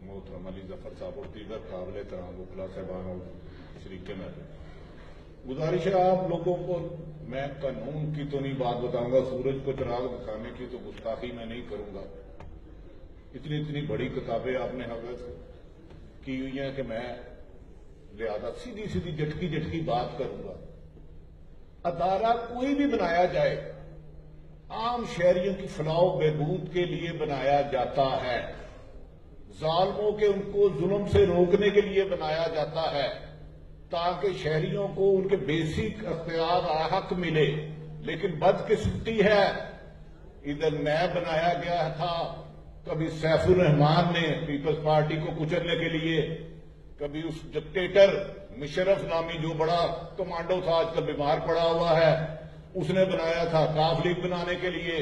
मोहतरम अली जफर साहब और दीगर काबिल एहतराम वकला साहबान और शरीके महफिल, गुजारिश है आप लोगों को, मैं कानून की तो नहीं बात बताऊंगा, सूरज को चिराग दिखाने की तो गुस्ताखी मैं नहीं करूंगा। इतनी इतनी बड़ी किताबें आपने हवस की हुई हैं कि मैं लिहाजा सीधी सीधी झटकी झटकी बात करूंगा। अदारा कोई भी बनाया जाए आम शहरियों की फलाह बहबूद के लिए बनाया जाता है, जालिमों के उनको जुल्म से रोकने के लिए बनाया जाता है, ताकि शहरियों को उनके बेसिक अख्तियार हक मिले। लेकिन बदकिस्मती है, इधर नया बनाया गया था, कभी सैफुर रहमान ने पीपल्स पार्टी को कुचलने के लिए, कभी उस डिक्टेटर मुशर्रफ नामी जो बड़ा कमांडो था आजकल बीमार पड़ा हुआ है, उसने बनाया था काफ लीग बनाने के लिए।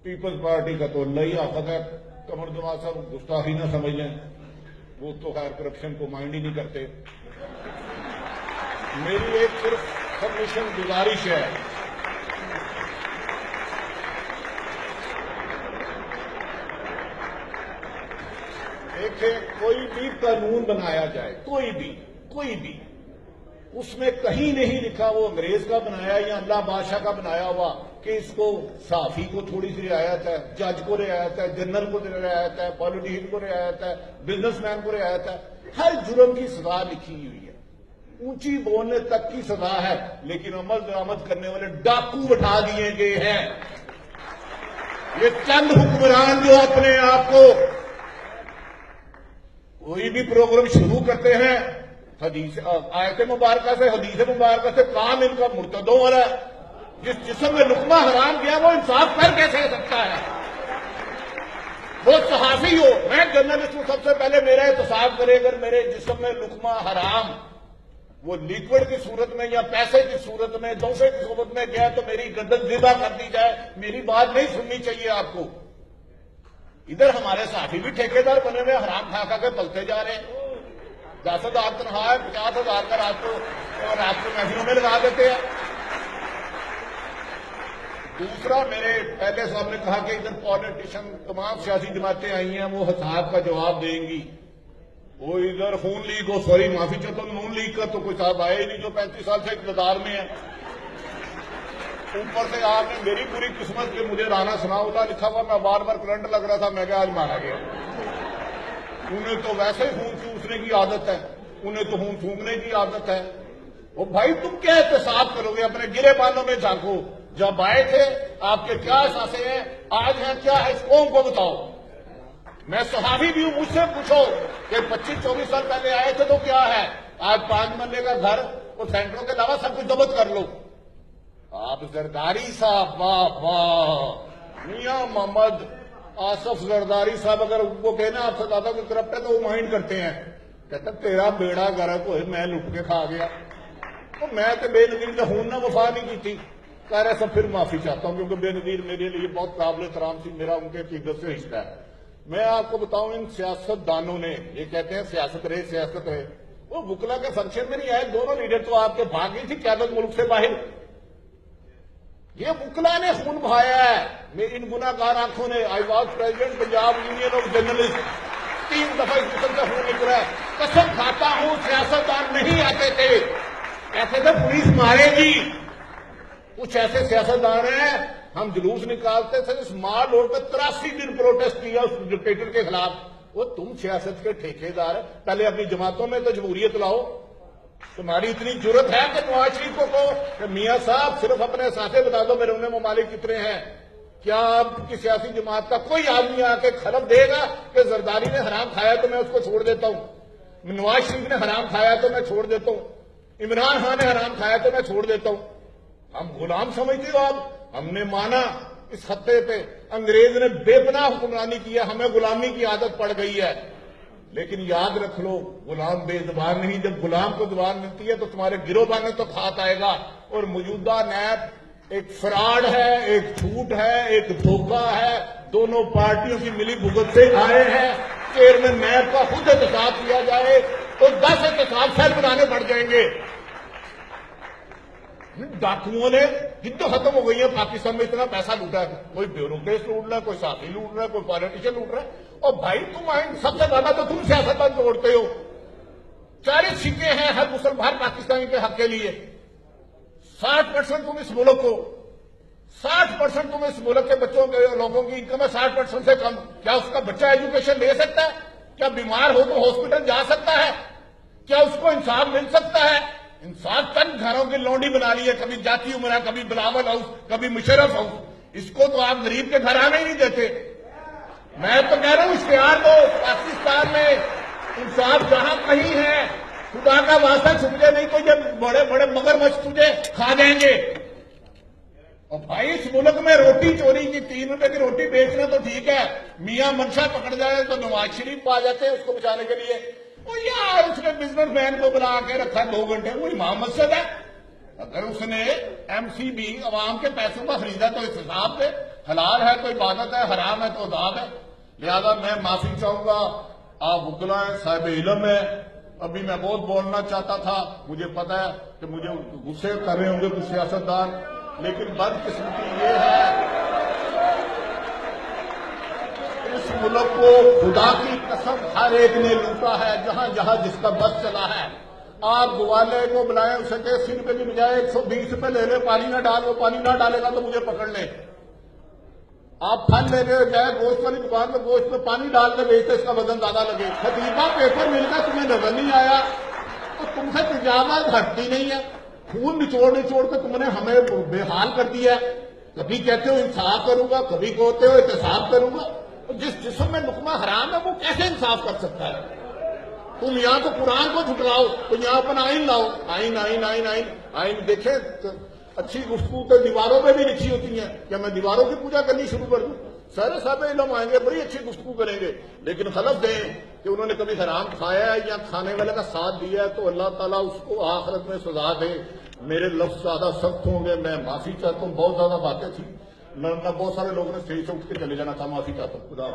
पीपल्स पार्टी का तो अल्लाह ही आफत है, कमर दवा साहब गुस्ताखी ना समझ लें, वो तो खैर करप्शन को माइंड ही नहीं करते। मेरी एक सिर्फ सबमिशन गुजारिश है, देखिए कोई भी कानून बनाया जाए, कोई भी उसमें कहीं नहीं लिखा वो अंग्रेज का बनाया या अल्लाह बादशाह का बनाया हुआ कि इसको साफी को थोड़ी सी रियायत है, जज को रियायत है, जनरल को रियायत है, पॉलिटिशियन को रियायत है, बिजनेसमैन को रियायत है। हर जुर्म की सजा लिखी हुई है, ऊंची बोलने तक की सजा है, लेकिन अमल दरामद करने वाले डाकू बैठा दिए गए हैं। ये चंद हुक्मरान जो अपने आप को कोई भी प्रोग्राम शुरू करते हैं हदीस आयत मुबारक से, हदीस मुबारक से, काम इनका मुर्तदों वाला है। जिस जिस्म में लुकमा हराम किया वो इंसाफ कर कैसे सकता है? वो सहाफी हो, मैं जर्नलिस्ट हूं, सबसे पहले मेरा एहतसाब करे अगर मेरे जिस्म में लुकमा हराम वो लिक्विड की सूरत में या पैसे की सूरत में तोहफे की सूरत में गया तो मेरी गर्दन ज़िबा कर दी जाए। मेरी बात नहीं सुननी चाहिए आपको। इधर हमारे साथी भी ठेकेदार बने हुए हराम खा खा के पलते जा रहे हैं। 10,000 तनख्वाह है, 50,000 का रात को महफिलों में लगा देते हैं। दूसरा, मेरे पहले साहब ने कहा कि इधर पॉलिटिशियन तमाम सियासी जमातें आई हैं, वो हिसाब का जवाब देंगी। वो इधर खून लीग हो, सॉरी माफी चाहता हूं, नून लीग का तो कोई साहब आया ही नहीं जो 35 साल से इक़्तिदार में है। ऊपर से आपने मेरी पूरी किस्मत के मुझे राना सनाउल्लाह लिखा हुआ, मैं बार बार करंट लग रहा था, मैं क्या आज मारा गया। उन्हें तो वैसे ही खून चूसने की आदत है, उन्हें तो खून थूकने की आदत है। वो भाई तुम क्या एहतसाब करोगे? अपने गिरे बालों में झांको। जब आए थे आपके क्या एहसासे हैं, आज हैं क्या है, इस कौम को बताओ। मैं सहाबी भी हूं, मुझसे पूछो कि 25-24 साल पहले आए थे तो क्या है, आज 5 मरले का घर और सेंटरों के अलावा सब कुछ जब्त कर लो। आप जरदारी साहब, वाह वाह, मियां मोहम्मद आसफ जरदारी साहब, अगर वो कहना आपसे ज्यादा कोई करप्ट है तो वो माइंड करते हैं, कहते तेरा बेड़ा गर्क होए, मैं लुट के खा गया। तो मैं तो बेनजीर का खून ना वफा नहीं की थी, कह रहे सब फिर माफी चाहता हूं क्योंकि बेनजीर मेरे लिए बहुत काबिल एहतराम थी, मेरा उनके अकीदत से रिश्ता है। मैं आपको बताऊं, इन सियासतदानों ने, ये कहते हैं सियासत रहे, वो बुकला के फंक्शन में नहीं आए, दोनों लीडर तो आपके भाग गई थी क्यादत मुल्क से बाहर। ये बुकला ने खून बहाया है मेरी इन गुनाहगार आंखों ने। I was president Punjab union of journalist, 3 दफा इस किस्म का खून निकला है। कसम खाता हूं सियासतदान नहीं आते थे, कहते थे पुलिस मारेगी। कुछ ऐसे सियासतदान हैं, हम जुलूस निकालते थे, स्मार्ट रोड पर 83 दिन प्रोटेस्ट किया उस डिक्टेटर के खिलाफ। वो तुम सियासत के ठेकेदार, पहले अपनी जमातों में तो जमहूरियत लाओ। तुम्हारी इतनी जरूरत है कि नवाज शरीफ को कहो कि मियां साहब सिर्फ अपने साथे बता दो मेरे उन्हें ममालिक कितने हैं। क्या आपकी सियासी जमात का कोई आदमी आके खलब देगा कि जरदारी ने हराम खाया तो मैं उसको छोड़ देता हूं, नवाज शरीफ ने हराम खाया तो मैं छोड़ देता हूं, इमरान खान ने हराम खाया तो मैं छोड़ देता हूं? हम गुलाम समझते हो आप? हमने माना इस खत्ते पे अंग्रेज ने बेपनाह हुक्मरानी किया, हमें गुलामी की आदत पड़ गई है। लेकिन याद रख लो, गुलाम बेजुबान नहीं, जब गुलाम को जुबान मिलती है तो तुम्हारे गिरोबान तो खात आएगा। और मौजूदा नैब एक फ्रॉड है, एक झूठ है, एक धोखा है, दोनों पार्टियों की मिली भुगत से आए हैं। चेयरमैन नैब का खुद एहतसाब किया जाए तो 10 एहतसाब सेल बनाने पड़ जाएंगे। डाकुओं ने हिद्दत खत्म हो गई है, पाकिस्तान में इतना पैसा लूटा है, कोई ब्यूरोक्रेट लूट रहा है, कोई साथी लूट रहा है, कोई पॉलिटिशियन लूट रहा है। और भाई तुम सबसे ज्यादा तो तुम सियासतदान तोड़ते हो। 40 सिक्के हैं हर मुसलमान पाकिस्तानी के हक के लिए। 60% तुम इस मुल्क को 60% तुम इस मुल्क के बच्चों के लोगों की इनकम है 60% से कम। क्या उसका बच्चा एजुकेशन ले सकता है? क्या बीमार हो तो हॉस्पिटल जा सकता है? क्या उसको इंसाफ मिल सकता है? इंसाफ चंद घरों की लौंडी बना ली है, कभी जाती उमरा, कभी बिलावल हाउस, कभी मुशर्रफ हाउस। इसको तो आप गरीब के घर आने ही नहीं देते। मैं तो कह रहा हूं इश्तिहार दो, पाकिस्तान में इंसाफ जहां कहीं है, खुदा का वास्ता छुप जाए, नहीं तो जब बड़े बड़े मगरमच्छ तुझे खा जाएंगे। और भाई इस मुल्क में रोटी चोरी की 3 रुपए की रोटी बेचना तो ठीक है, मियां मनशा पकड़ जाए तो नवाज शरीफ आ जाते हैं उसको बचाने के लिए। और यार उसने बिजनेसमैन को बुला के रखा 2 घंटे, वो इमाम मस्जिद है। अगर उसने एमसीबी अवाम के पैसों का खरीदा तो इस हिसाब से हलाल है तो इबादत है, हराम है तो अदाब है। लिहाजा मैं माफी चाहूंगा, आप वकला हैं, साहिब इल्म है। अभी मैं बहुत बोलना चाहता था, मुझे पता है कि मुझे गुस्से कर रहे होंगे कुछ सियासतदान, लेकिन बदकिस्मती ये है इस मुल्क को खुदा की कसम हर एक ने लूटा है, जहां जहां जिसका बस चला है। आप ग्वाले को बुलाएं, उसे 80 रुपए की बजाय 120 रुपए ले ले, पानी ना डाल, वो पानी ना डालेगा तो मुझे पकड़ ले। आप फल ले रहे जाए गोश्त वाली दुकान में, गोश्त में पानी डाल के बेचते, इसका वजन ज्यादा लगे। खतीबा पेपर मिलकर तुम्हें नजर नहीं आया तो तुमसे तजावत हटती नहीं है। खून निचोड़ निचोड़ के तुमने हमें बेहाल कर दिया। कभी कहते हो इंसाफ करूंगा, कभी कहते हो एहतसाब करूंगा। जिस जिस्म में लुकमा हराम है वो कैसे इंसाफ कर सकता है? तुम यहाँ तो कुरान को झुटलाओ, तो यहाँ अपन आइन लाओ। आइन आइन आइन आइन आइन देखे अच्छी गुफ्तगू तो दीवारों पे भी लिखी होती है। क्या मैं दीवारों की पूजा करनी शुरू कर दूं? सारे साहब इल्म आएंगे, बड़ी अच्छी गुफ्तगू करेंगे, लेकिन खलफ दें कि उन्होंने कभी हराम खाया है या खाने वाले का साथ दिया है तो अल्लाह ताला उसको आखिरत में सजा दे। मेरे लफ्ज ज्यादा सख्त होंगे, मैं माफी चाहता हूँ। बहुत ज्यादा बातें थी, बहुत सारे लोगों ने स्टेज से उठ के चले जाना था, माफी चाहता हूँ। खुदा